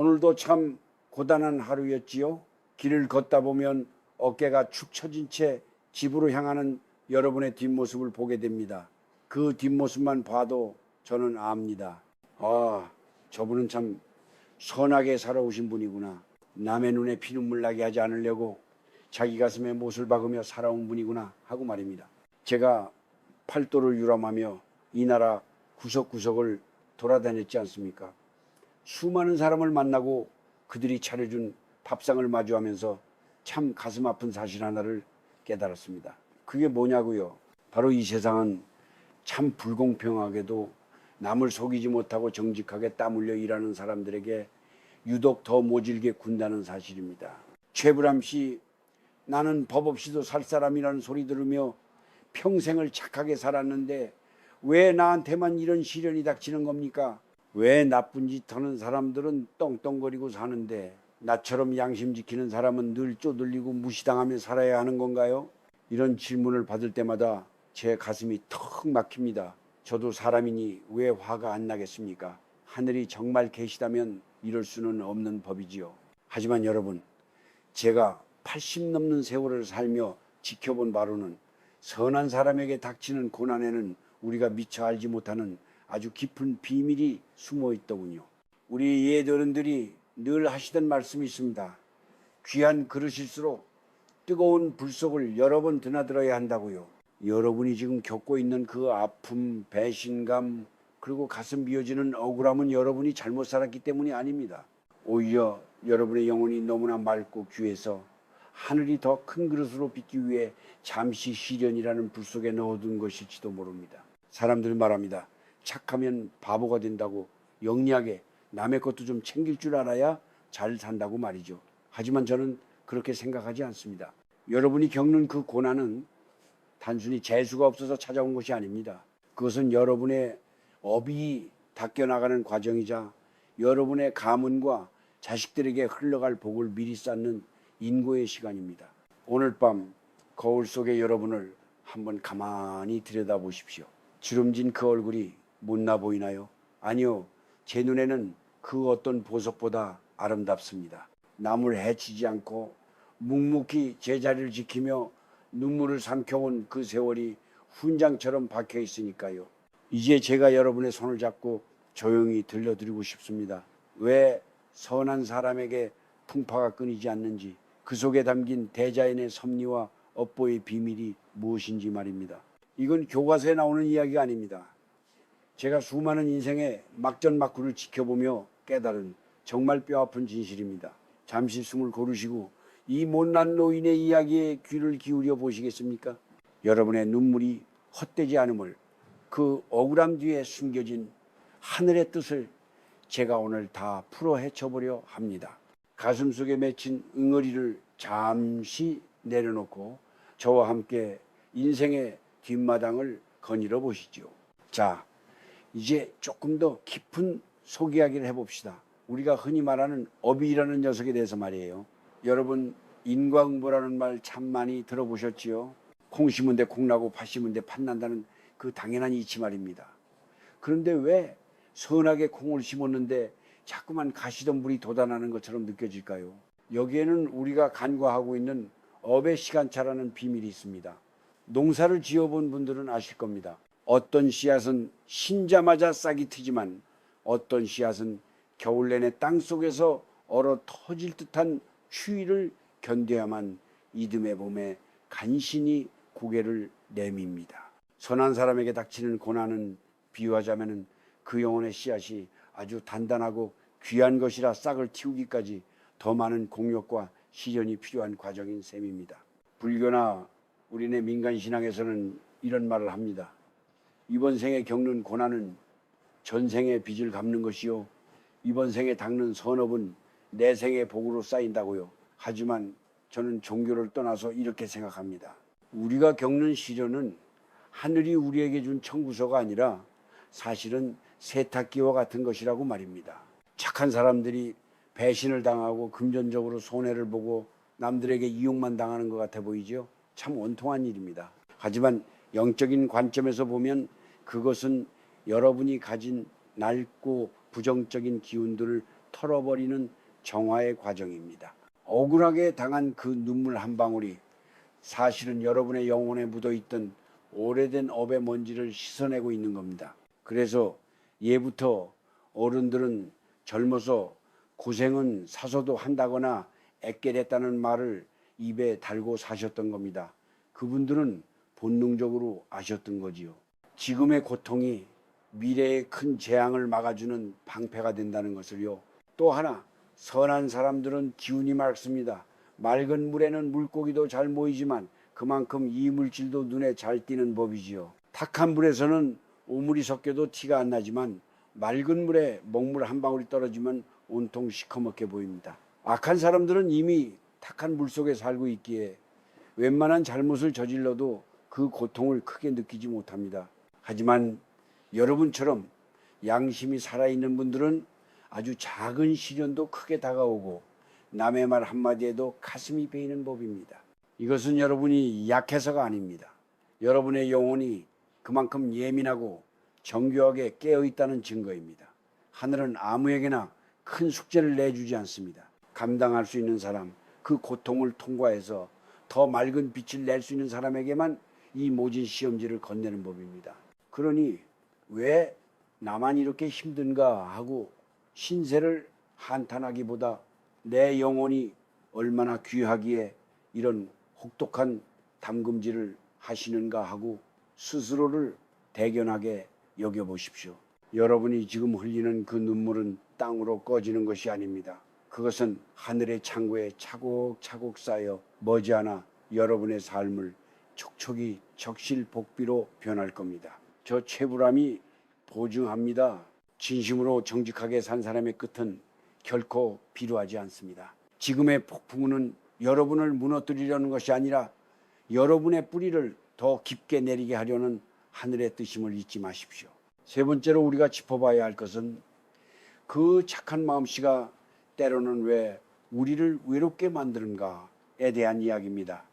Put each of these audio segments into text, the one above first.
오늘도 참 고단한 하루였지요. 길을 걷다 보면 어깨가 축 처진 채 집으로 향하는 여러분의 뒷모습을 보게 됩니다. 그 뒷모습만 봐도 저는 압니다. 아, 저분은 참 선하게 살아오신 분이구나. 남의 눈에 피눈물 나게 하지 않으려고 자기 가슴에 못을 박으며 살아온 분이구나 하고 말입니다. 제가 팔도를 유람하며 이 나라 구석구석을 돌아다녔지 않습니까? 수많은 사람을 만나고 그들이 차려준 밥상을 마주하면서 참 가슴 아픈 사실 하나를 깨달았습니다. 그게 뭐냐고요? 바로 이 세상은 참 불공평하게도 남을 속이지 못하고 정직하게 땀 흘려 일하는 사람들에게 유독 더 모질게 군다는 사실입니다. 최불암 씨, 나는 법 없이도 살 사람이라는 소리 들으며 평생을 착하게 살았는데 왜 나한테만 이런 시련이 닥치는 겁니까? 왜 나쁜 짓 하는 사람들은 떵떵거리고 사는데 나처럼 양심 지키는 사람은 늘 쪼들리고 무시당하며 살아야 하는 건가요? 이런 질문을 받을 때마다 제 가슴이 턱 막힙니다. 저도 사람이니 왜 화가 안 나겠습니까? 하늘이 정말 계시다면 이럴 수는 없는 법이지요. 하지만 여러분, 제가 80 넘는 세월을 살며 지켜본 바로는 선한 사람에게 닥치는 고난에는 우리가 미처 알지 못하는 아주 깊은 비밀이 숨어 있더군요. 우리 옛 어른들이 늘 하시던 말씀이 있습니다. 귀한 그릇일수록 뜨거운 불 속을 여러 번 드나들어야 한다고요. 여러분이 지금 겪고 있는 그 아픔, 배신감, 그리고 가슴 미어지는 억울함은 여러분이 잘못 살았기 때문이 아닙니다. 오히려 여러분의 영혼이 너무나 맑고 귀해서 하늘이 더 큰 그릇으로 빚기 위해 잠시 시련이라는 불 속에 넣어둔 것일지도 모릅니다. 사람들 말합니다. 착하면 바보가 된다고. 영리하게 남의 것도 좀 챙길 줄 알아야 잘 산다고 말이죠. 하지만 저는 그렇게 생각하지 않습니다. 여러분이 겪는 그 고난은 단순히 재수가 없어서 찾아온 것이 아닙니다. 그것은 여러분의 업이 닦여나가는 과정이자 여러분의 가문과 자식들에게 흘러갈 복을 미리 쌓는 인고의 시간입니다. 오늘 밤 거울 속의 여러분을 한번 가만히 들여다보십시오. 주름진 그 얼굴이 못나 보이나요? 아니요, 제 눈에는 그 어떤 보석보다 아름답습니다. 남을 해치지 않고 묵묵히 제자리를 지키며 눈물을 삼켜온 그 세월이 훈장처럼 박혀 있으니까요. 이제 제가 여러분의 손을 잡고 조용히 들려드리고 싶습니다. 왜 선한 사람에게 풍파가 끊이지 않는지, 그 속에 담긴 대자연의 섭리와 업보의 비밀이 무엇인지 말입니다. 이건 교과서에 나오는 이야기가 아닙니다. 제가 수많은 인생의 막전막후를 지켜보며 깨달은 정말 뼈아픈 진실입니다. 잠시 숨을 고르시고 이 못난 노인의 이야기에 귀를 기울여 보시겠습니까? 여러분의 눈물이 헛되지 않음을, 그 억울함 뒤에 숨겨진 하늘의 뜻을 제가 오늘 다 풀어 헤쳐보려 합니다. 가슴속에 맺힌 응어리를 잠시 내려놓고 저와 함께 인생의 뒷마당을 거닐어 보시죠. 자, 이제 조금 더 깊은 속 이야기를 해봅시다. 우리가 흔히 말하는 업이라는 녀석에 대해서 말이에요. 여러분, 인과응보라는 말 참 많이 들어보셨지요? 콩 심은 데 콩 나고 팥 심은 데 팥 난다는 그 당연한 이치 말입니다. 그런데 왜 선하게 콩을 심었는데 자꾸만 가시덤불이 돋아나는 것처럼 느껴질까요? 여기에는 우리가 간과하고 있는 업의 시간차라는 비밀이 있습니다. 농사를 지어본 분들은 아실 겁니다. 어떤 씨앗은 신자마자 싹이 트지만 어떤 씨앗은 겨울 내내 땅속에서 얼어 터질 듯한 추위를 견뎌야만 이듬해 봄에 간신히 고개를 내밉니다. 선한 사람에게 닥치는 고난은 비유하자면 그 영혼의 씨앗이 아주 단단하고 귀한 것이라 싹을 틔우기까지 더 많은 공력과 시련이 필요한 과정인 셈입니다. 불교나 우리네 민간신앙에서는 이런 말을 합니다. 이번 생에 겪는 고난은 전생의 빚을 갚는 것이요, 이번 생에 닦는 선업은 내 생의 복으로 쌓인다고요. 하지만 저는 종교를 떠나서 이렇게 생각합니다. 우리가 겪는 시련은 하늘이 우리에게 준 청구서가 아니라 사실은 세탁기와 같은 것이라고 말입니다. 착한 사람들이 배신을 당하고 금전적으로 손해를 보고 남들에게 이용만 당하는 것 같아 보이죠? 참 원통한 일입니다. 하지만 영적인 관점에서 보면 그것은 여러분이 가진 낡고 부정적인 기운들을 털어버리는 정화의 과정입니다. 억울하게 당한 그 눈물 한 방울이 사실은 여러분의 영혼에 묻어있던 오래된 업의 먼지를 씻어내고 있는 겁니다. 그래서 예부터 어른들은 젊어서 고생은 사서도 한다거나 애깨랬다는 말을 입에 달고 사셨던 겁니다. 그분들은 본능적으로 아셨던 거지요. 지금의 고통이 미래의 큰 재앙을 막아주는 방패가 된다는 것을요. 또 하나, 선한 사람들은 기운이 맑습니다. 맑은 물에는 물고기도 잘 모이지만 그만큼 이물질도 눈에 잘 띄는 법이지요. 탁한 물에서는 오물이 섞여도 티가 안 나지만 맑은 물에 먹물 한 방울이 떨어지면 온통 시커멓게 보입니다. 악한 사람들은 이미 탁한 물 속에 살고 있기에 웬만한 잘못을 저질러도 그 고통을 크게 느끼지 못합니다. 하지만 여러분처럼 양심이 살아있는 분들은 아주 작은 시련도 크게 다가오고 남의 말 한마디에도 가슴이 베이는 법입니다. 이것은 여러분이 약해서가 아닙니다. 여러분의 영혼이 그만큼 예민하고 정교하게 깨어있다는 증거입니다. 하늘은 아무에게나 큰 숙제를 내주지 않습니다. 감당할 수 있는 사람, 그 고통을 통과해서 더 맑은 빛을 낼 수 있는 사람에게만 이 모진 시험지를 건네는 법입니다. 그러니 왜 나만 이렇게 힘든가 하고 신세를 한탄하기보다 내 영혼이 얼마나 귀하기에 이런 혹독한 담금질을 하시는가 하고 스스로를 대견하게 여겨보십시오. 여러분이 지금 흘리는 그 눈물은 땅으로 꺼지는 것이 아닙니다. 그것은 하늘의 창고에 차곡차곡 쌓여 머지않아 여러분의 삶을 촉촉이 적실복비로 변할 겁니다. 저 최불암이 보증합니다. 진심으로 정직하게 산 사람의 끝은 결코 비루하지 않습니다. 지금의 폭풍우는 여러분을 무너뜨리려는 것이 아니라 여러분의 뿌리를 더 깊게 내리게 하려는 하늘의 뜻임을 잊지 마십시오. 세 번째로 우리가 짚어봐야 할 것은 그 착한 마음씨가 때로는 왜 우리를 외롭게 만드는가에 대한 이야기입니다.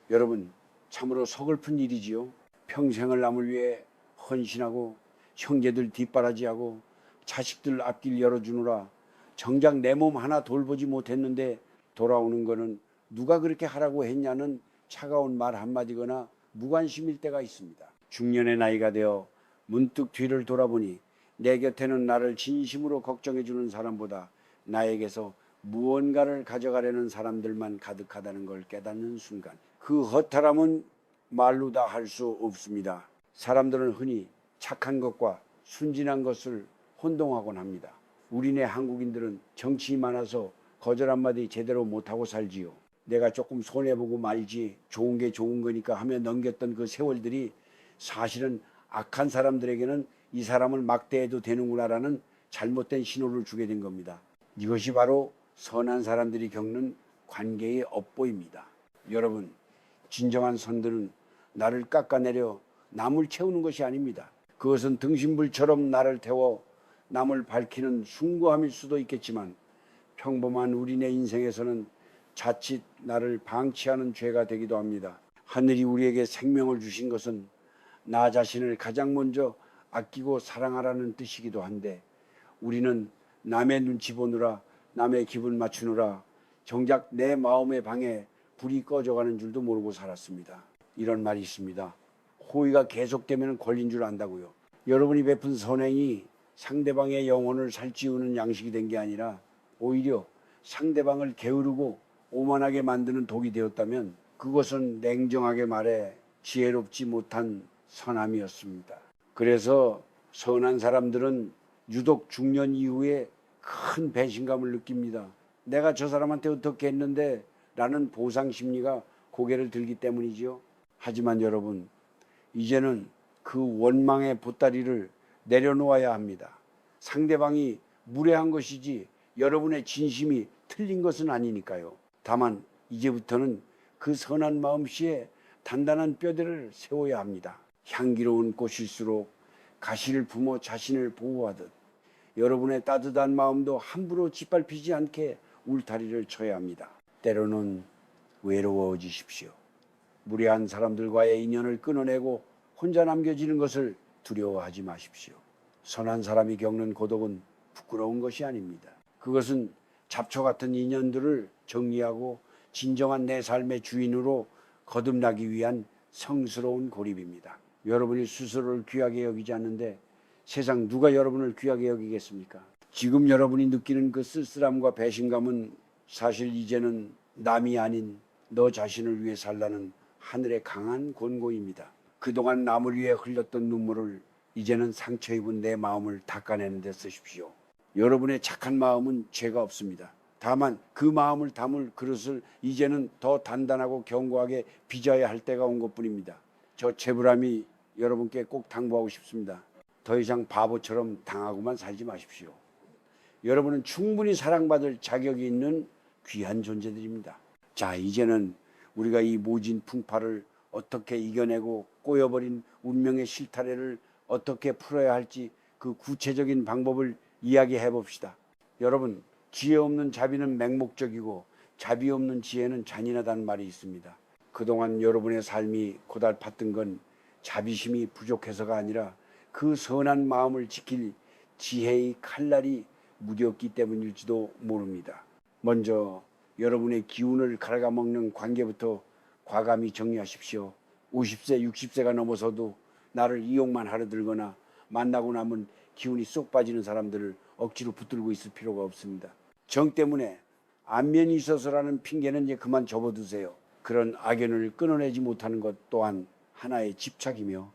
여러분, 참으로 서글픈 일이지요. 평생을 남을 위해 헌신하고 형제들 뒷바라지하고 자식들 앞길 열어주느라 정작 내 몸 하나 돌보지 못했는데 돌아오는 거는 누가 그렇게 하라고 했냐는 차가운 말 한마디거나 무관심일 때가 있습니다. 중년의 나이가 되어 문득 뒤를 돌아보니 내 곁에는 나를 진심으로 걱정해주는 사람보다 나에게서 무언가를 가져가려는 사람들만 가득하다는 걸 깨닫는 순간, 그 허탈함은 말로 다 할 수 없습니다. 사람들은 흔히 착한 것과 순진한 것을 혼동하곤 합니다. 우리네 한국인들은 정치 많아서 거절 한마디 제대로 못하고 살지요. 내가 조금 손해보고 말지 좋은 게 좋은 거니까 하며 넘겼던 그 세월들이 사실은 악한 사람들에게는 이 사람을 막대해도 되는구나라는 잘못된 신호를 주게 된 겁니다. 이것이 바로 선한 사람들이 겪는 관계의 업보입니다. 여러분, 진정한 선들은 나를 깎아내려 남을 채우는 것이 아닙니다. 그것은 등신불처럼 나를 태워 남을 밝히는 숭고함일 수도 있겠지만 평범한 우리네 인생에서는 자칫 나를 방치하는 죄가 되기도 합니다. 하늘이 우리에게 생명을 주신 것은 나 자신을 가장 먼저 아끼고 사랑하라는 뜻이기도 한데 우리는 남의 눈치 보느라 남의 기분 맞추느라 정작 내 마음의 방에 불이 꺼져가는 줄도 모르고 살았습니다. 이런 말이 있습니다. 호의가 계속되면 권리인 줄 안다고요. 여러분이 베푼 선행이 상대방의 영혼을 살찌우는 양식이 된 게 아니라 오히려 상대방을 게으르고 오만하게 만드는 독이 되었다면 그것은 냉정하게 말해 지혜롭지 못한 선함이었습니다. 그래서 선한 사람들은 유독 중년 이후에 큰 배신감을 느낍니다. 내가 저 사람한테 어떻게 했는데 라는 보상 심리가 고개를 들기 때문이지요. 하지만 여러분, 이제는 그 원망의 보따리를 내려놓아야 합니다. 상대방이 무례한 것이지 여러분의 진심이 틀린 것은 아니니까요. 다만 이제부터는 그 선한 마음씨에 단단한 뼈대를 세워야 합니다. 향기로운 꽃일수록 가시를 품어 자신을 보호하듯 여러분의 따뜻한 마음도 함부로 짓밟히지 않게 울타리를 쳐야 합니다. 때로는 외로워지십시오. 무례한 사람들과의 인연을 끊어내고 혼자 남겨지는 것을 두려워하지 마십시오. 선한 사람이 겪는 고독은 부끄러운 것이 아닙니다. 그것은 잡초 같은 인연들을 정리하고 진정한 내 삶의 주인으로 거듭나기 위한 성스러운 고립입니다. 여러분이 스스로를 귀하게 여기지 않는데 세상 누가 여러분을 귀하게 여기겠습니까? 지금 여러분이 느끼는 그 쓸쓸함과 배신감은 사실 이제는 남이 아닌 너 자신을 위해 살라는 하늘의 강한 권고입니다. 그동안 남을 위해 흘렸던 눈물을 이제는 상처 입은 내 마음을 닦아내는 데 쓰십시오. 여러분의 착한 마음은 죄가 없습니다. 다만 그 마음을 담을 그릇을 이제는 더 단단하고 견고하게 빚어야 할 때가 온 것뿐입니다. 저 채불함이 여러분께 꼭 당부하고 싶습니다. 더 이상 바보처럼 당하고만 살지 마십시오. 여러분은 충분히 사랑받을 자격이 있는 귀한 존재들입니다. 자, 이제는 우리가 이 모진 풍파를 어떻게 이겨내고 꼬여버린 운명의 실타래를 어떻게 풀어야 할지 그 구체적인 방법을 이야기해 봅시다. 여러분, 지혜 없는 자비는 맹목적이고 자비 없는 지혜는 잔인하다는 말이 있습니다. 그동안 여러분의 삶이 고달팠던 건 자비심이 부족해서가 아니라 그 선한 마음을 지킬 지혜의 칼날이 무디었기 때문일지도 모릅니다. 먼저 여러분의 기운을 갉아먹는 관계부터 과감히 정리하십시오. 50세, 60세가 넘어서도 나를 이용만 하려 들거나 만나고 나면 기운이 쏙 빠지는 사람들을 억지로 붙들고 있을 필요가 없습니다. 정 때문에 안면이 있어서라는 핑계는 이제 그만 접어두세요. 그런 악연을 끊어내지 못하는 것 또한 하나의 집착이며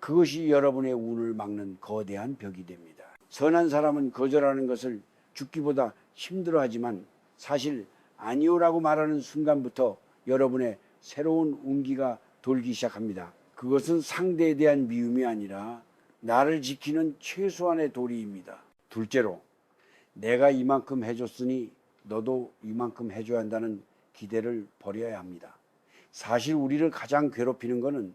그것이 여러분의 운을 막는 거대한 벽이 됩니다. 선한 사람은 거절하는 것을 죽기보다 힘들어하지만 사실 아니오라고 말하는 순간부터 여러분의 새로운 운기가 돌기 시작합니다. 그것은 상대에 대한 미움이 아니라 나를 지키는 최소한의 도리입니다. 둘째로, 내가 이만큼 해줬으니 너도 이만큼 해줘야 한다는 기대를 버려야 합니다. 사실 우리를 가장 괴롭히는 것은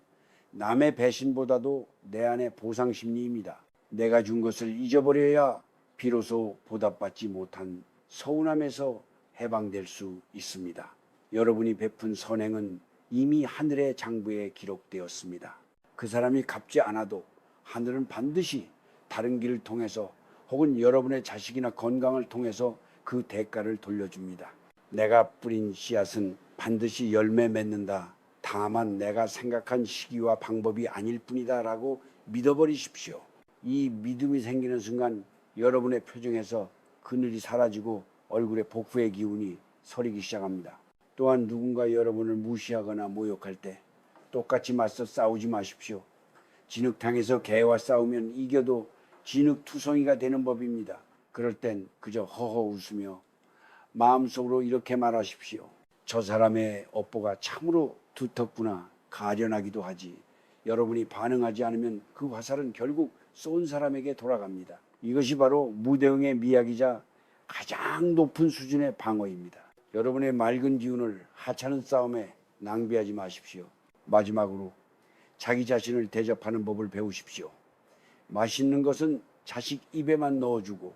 남의 배신보다도 내 안의 보상심리입니다. 내가 준 것을 잊어버려야 비로소 보답받지 못한 서운함에서 해방될 수 있습니다. 여러분이 베푼 선행은 이미 하늘의 장부에 기록되었습니다. 그 사람이 갚지 않아도 하늘은 반드시 다른 길을 통해서 혹은 여러분의 자식이나 건강을 통해서 그 대가를 돌려줍니다. 내가 뿌린 씨앗은 반드시 열매 맺는다. 다만 내가 생각한 시기와 방법이 아닐 뿐이다 라고 믿어버리십시오. 이 믿음이 생기는 순간 여러분의 표정에서 그늘이 사라지고 얼굴에 복부의 기운이 서리기 시작합니다. 또한 누군가 여러분을 무시하거나 모욕할 때 똑같이 맞서 싸우지 마십시오. 진흙탕에서 개와 싸우면 이겨도 진흙투성이가 되는 법입니다. 그럴 땐 그저 허허 웃으며 마음속으로 이렇게 말하십시오. 저 사람의 업보가 참으로 두텁구나. 가련하기도 하지. 여러분이 반응하지 않으면 그 화살은 결국 쏜 사람에게 돌아갑니다. 이것이 바로 무대응의 미학이자 가장 높은 수준의 방어입니다. 여러분의 맑은 기운을 하찮은 싸움에 낭비하지 마십시오. 마지막으로 자기 자신을 대접하는 법을 배우십시오. 맛있는 것은 자식 입에만 넣어주고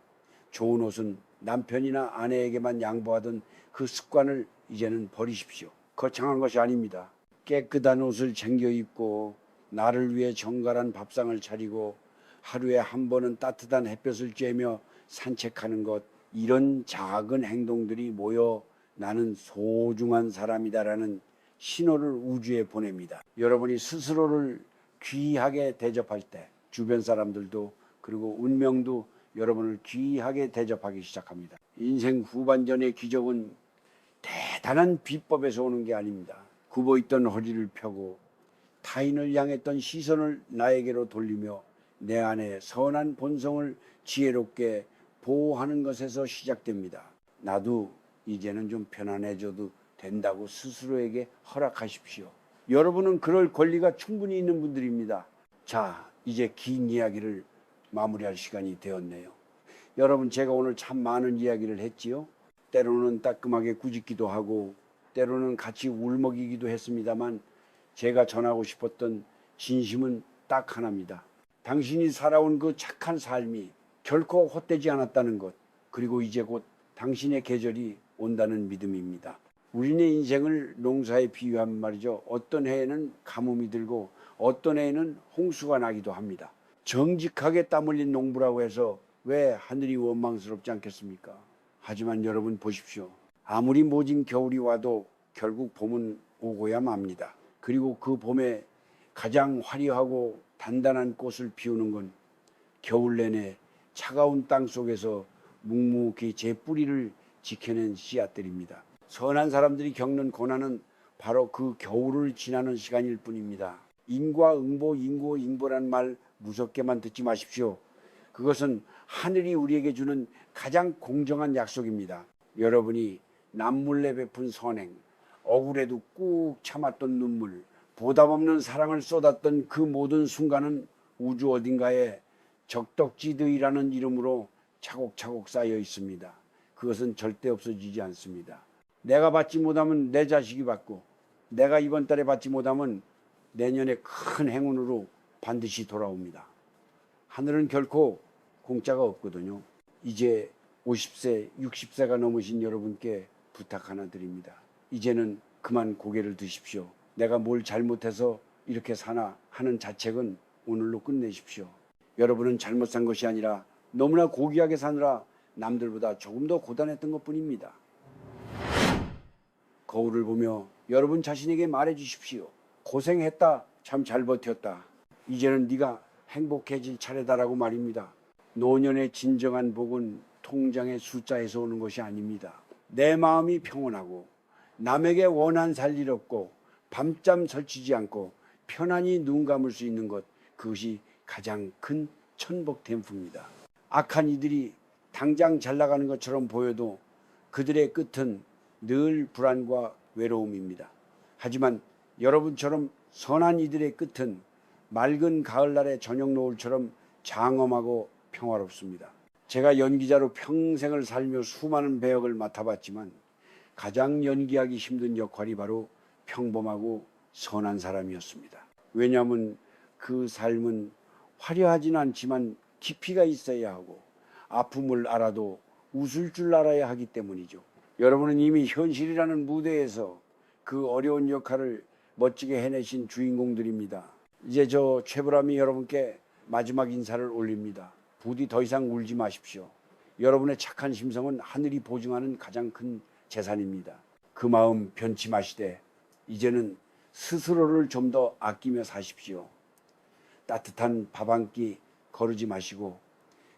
좋은 옷은 남편이나 아내에게만 양보하던 그 습관을 이제는 버리십시오. 거창한 것이 아닙니다. 깨끗한 옷을 챙겨 입고 나를 위해 정갈한 밥상을 차리고 하루에 한 번은 따뜻한 햇볕을 쬐며 산책하는 것, 이런 작은 행동들이 모여 나는 소중한 사람이다라는 신호를 우주에 보냅니다. 여러분이 스스로를 귀하게 대접할 때 주변 사람들도 그리고 운명도 여러분을 귀하게 대접하기 시작합니다. 인생 후반전의 기적은 대단한 비법에서 오는 게 아닙니다. 굽어있던 허리를 펴고 타인을 향했던 시선을 나에게로 돌리며 내 안에 선한 본성을 지혜롭게 보호하는 것에서 시작됩니다. 나도 이제는 좀 편안해져도 된다고 스스로에게 허락하십시오. 여러분은 그럴 권리가 충분히 있는 분들입니다. 자, 이제 긴 이야기를 마무리할 시간이 되었네요. 여러분, 제가 오늘 참 많은 이야기를 했지요. 때로는 따끔하게 꾸짖기도 하고 때로는 같이 울먹이기도 했습니다만 제가 전하고 싶었던 진심은 딱 하나입니다. 당신이 살아온 그 착한 삶이 결코 헛되지 않았다는 것, 그리고 이제 곧 당신의 계절이 온다는 믿음입니다. 우리네 인생을 농사에 비유하면 말이죠. 어떤 해에는 가뭄이 들고 어떤 해에는 홍수가 나기도 합니다. 정직하게 땀 흘린 농부라고 해서 왜 하늘이 원망스럽지 않겠습니까? 하지만 여러분 보십시오. 아무리 모진 겨울이 와도 결국 봄은 오고야 맙니다. 그리고 그 봄에 가장 화려하고 단단한 꽃을 피우는 건 겨울 내내 차가운 땅 속에서 묵묵히 제 뿌리를 지켜낸 씨앗들입니다. 선한 사람들이 겪는 고난은 바로 그 겨울을 지나는 시간일 뿐입니다. 인과응보, 인고응보란 말 무섭게만 듣지 마십시오. 그것은 하늘이 우리에게 주는 가장 공정한 약속입니다. 여러분이 남몰래 베푼 선행, 억울해도 꾹 참았던 눈물, 보답없는 사랑을 쏟았던 그 모든 순간은 우주 어딘가에 적덕지드이라는 이름으로 차곡차곡 쌓여 있습니다. 그것은 절대 없어지지 않습니다. 내가 받지 못하면 내 자식이 받고, 내가 이번 달에 받지 못하면 내년에 큰 행운으로 반드시 돌아옵니다. 하늘은 결코 공짜가 없거든요. 이제 50세, 60세가 넘으신 여러분께 부탁 하나 드립니다. 이제는 그만 고개를 드십시오. 내가 뭘 잘못해서 이렇게 사나 하는 자책은 오늘로 끝내십시오. 여러분은 잘못 산 것이 아니라 너무나 고귀하게 사느라 남들보다 조금 더 고단했던 것뿐입니다. 거울을 보며 여러분 자신에게 말해 주십시오. 고생했다. 참 잘 버텼다. 이제는 네가 행복해질 차례다라고 말입니다. 노년의 진정한 복은 통장의 숫자에서 오는 것이 아닙니다. 내 마음이 평온하고 남에게 원한 살 일 없고 밤잠 설치지 않고 편안히 눈 감을 수 있는 것, 그것이 가장 큰 천복템프입니다. 악한 이들이 당장 잘 나가는 것처럼 보여도 그들의 끝은 늘 불안과 외로움입니다. 하지만 여러분처럼 선한 이들의 끝은 맑은 가을날의 저녁 노을처럼 장엄하고 평화롭습니다. 제가 연기자로 평생을 살며 수많은 배역을 맡아봤지만 가장 연기하기 힘든 역할이 바로 평범하고 선한 사람이었습니다. 왜냐하면 그 삶은 화려하진 않지만 깊이가 있어야 하고 아픔을 알아도 웃을 줄 알아야 하기 때문이죠. 여러분은 이미 현실이라는 무대에서 그 어려운 역할을 멋지게 해내신 주인공들입니다. 이제 저 최불암이 여러분께 마지막 인사를 올립니다. 부디 더 이상 울지 마십시오. 여러분의 착한 심성은 하늘이 보증하는 가장 큰 재산입니다. 그 마음 변치 마시되 이제는 스스로를 좀 더 아끼며 사십시오. 따뜻한 밥 한 끼 거르지 마시고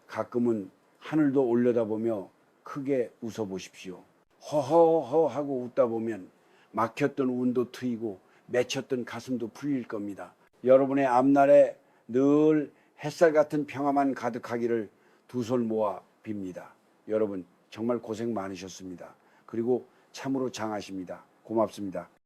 가끔은 하늘도 올려다보며 크게 웃어보십시오. 허허허 하고 웃다 보면 막혔던 운도 트이고 맺혔던 가슴도 풀릴 겁니다. 여러분의 앞날에 늘 햇살 같은 평화만 가득하기를 두 손 모아 빕니다. 여러분 정말 고생 많으셨습니다. 그리고 참으로 장하십니다. 고맙습니다.